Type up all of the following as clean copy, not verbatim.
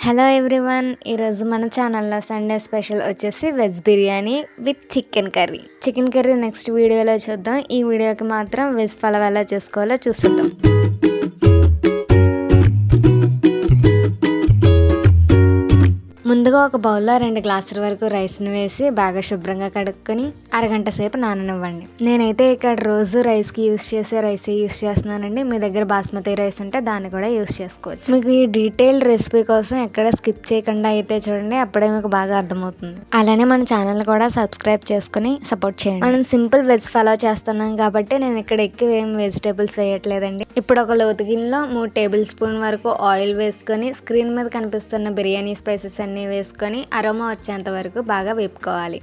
Hello everyone, ఈరోజు మన ఛానల్లో సండే స్పెషల్ వచ్చేసి veg biryani with chicken curry next వీడియోలో చూద్దాం. ఈ వీడియోకి మాత్రం వెజ్ పలావ్ ఎలా చేసుకోవాలో చూసేద్దాం. ముందుగా ఒక బౌల్లో 2 గ్లాసుల వరకు రైస్ని వేసి బాగా శుభ్రంగా కడుక్కొని అరగంట సేపు నాననివ్వండి. నేనైతే ఇక్కడ రోజు రైస్కి యూస్ చేసే రైస్ యూస్ చేస్తున్నానండి. మీ దగ్గర బాస్మతి రైస్ ఉంటే దాన్ని కూడా యూస్ చేసుకోవచ్చు. మీకు ఈ డీటెయిల్డ్ రెసిపీ కోసం ఎక్కడ స్కిప్ చేయకుండా అయితే చూడండి, అప్పుడే మీకు బాగా అర్థమవుతుంది. అలానే మన ఛానల్ కూడా సబ్స్క్రైబ్ చేసుకుని సపోర్ట్ చేయండి. మనం సింపుల్ వెజ్ ఫాలో చేస్తున్నాం కాబట్టి నేను ఇక్కడ ఎక్కువ ఏం వెజిటేబుల్స్ వేయట్లేదండి. ఇప్పుడు ఒక లోతు గిన్నెలో 3 టేబుల్ స్పూన్ వరకు ఆయిల్ వేసుకొని స్క్రీన్ మీద కనిపిస్తున్న బిర్యానీ స్పైసెస్ అన్ని వేసుకొని అరోమా వచ్చేంత వరకు బాగా వేపుకోవాలి.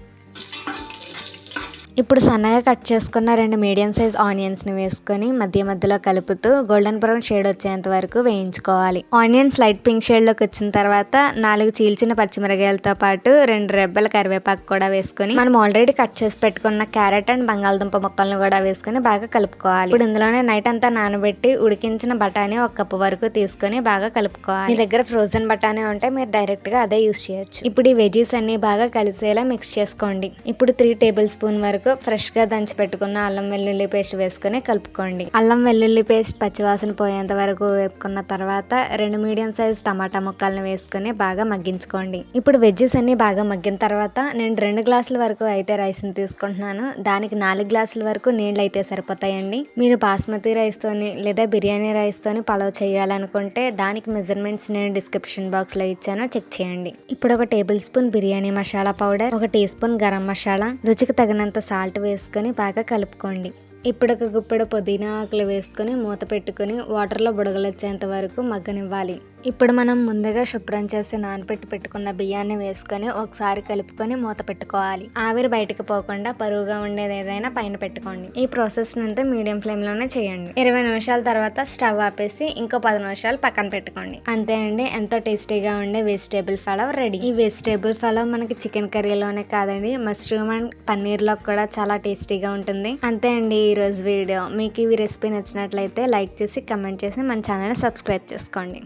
ఇప్పుడు సన్నగా కట్ చేసుకున్న 2 మీడియం సైజ్ ఆనియన్స్ని వేసుకొని మధ్యలో కలుపుతూ గోల్డెన్ బ్రౌన్ షేడ్ వచ్చేంత వరకు వేయించుకోవాలి. ఆనియన్స్ లైట్ పింక్ షేడ్లోకి వచ్చిన తర్వాత 4 చీల్చిన పచ్చిమిరకాయలతో పాటు 2 రెబ్బల కరివేపాకు కూడా వేసుకొని మనం ఆల్రెడీ కట్ చేసి పెట్టుకున్న క్యారెట్ అండ్ బంగాళదుంప ముక్కలను కూడా వేసుకొని బాగా కలుపుకోవాలి. ఇప్పుడు ఇందులోనే నైట్ అంతా నానబెట్టి ఉడికించిన బఠానీ 1 కప్పు వరకు తీసుకొని బాగా కలుపుకోవాలి. మీ దగ్గర ఫ్రోజన్ బఠానీ ఉంటే మీరు డైరెక్ట్ గా అదే యూస్ చేయొచ్చు. ఇప్పుడు ఈ వెజీస్ అన్ని బాగా కలిసేలా మిక్స్ చేసుకోండి. ఇప్పుడు 3 టేబుల్ స్పూన్ వరకు ఫ్రెష్ గా దంచి పెట్టుకున్న అల్లం వెల్లుల్లి పేస్ట్ వేసుకుని కలుపుకోండి. అల్లం వెల్లుల్లి పేస్ట్ పచ్చివాసన పోయేంత వరకు వేపుకున్న తర్వాత 2 మీడియం సైజ్ టమాటా ముక్కల్ని వేసుకుని బాగా మగ్గించుకోండి. ఇప్పుడు వెజ్జెస్ అన్ని బాగా మగ్గిన తర్వాత నేను 2 గ్లాసుల వరకు అయితే రైస్ ని తీసుకుంటున్నాను. దానికి 4 గ్లాసుల వరకు నీళ్ళు అయితే సరిపోతాయండి. మీరు బాస్మతి రైస్ తోని లేదా బిర్యానీ రైస్ తోని పలావ్ చేయాలనుకుంటే దానికి మెజర్మెంట్స్ నేను డిస్క్రిప్షన్ బాక్స్ లో ఇచ్చాను, చెక్ చేయండి. ఇప్పుడు 1 tablespoon biryani masala powder, 1 teaspoon garam masala, రుచికి తగినంత సాల్ట్ వేసుకొని బాగా కలుపుకోండి. ఇప్పుడు 1 గుప్పెడు పుదీనా ఆకులు వేసుకొని మూత పెట్టుకుని వాటర్లో బుడగలు వచ్చేంత వరకు మగ్గనివ్వాలి. ఇప్పుడు మనం ముందుగా శుభ్రం చేసి నానబెట్టి పెట్టుకున్న బియ్యాన్ని వేసుకొని ఒకసారి కలుపుకొని మూత పెట్టుకోవాలి. ఆవిరి బయటకు పోకుండా పరువుగా ఉండేది ఏదైనా పైన పెట్టుకోండి. ఈ ప్రాసెస్ అంతా మీడియం ఫ్లేమ్ లోనే చేయండి. 20 నిమిషాల తర్వాత స్టవ్ ఆపేసి ఇంకో 10 నిమిషాలు పక్కన పెట్టుకోండి. అంతే అండి, ఎంతో టేస్టీగా ఉండే వెజిటేబుల్ పలావ్ రెడీ. ఈ వెజిటేబుల్ పలావ్ మనకి చికెన్ కర్రీలోనే కాదండి, మష్రూమ్ అండ్ పన్నీర్ లో కూడా చాలా టేస్టీగా ఉంటుంది. అంతే అండి ఈ రోజు వీడియో. మీకు ఈ రెసిపీ నచ్చినట్లయితే లైక్ చేసి కమెంట్ చేసి మన ఛానల్ సబ్స్క్రైబ్ చేసుకోండి.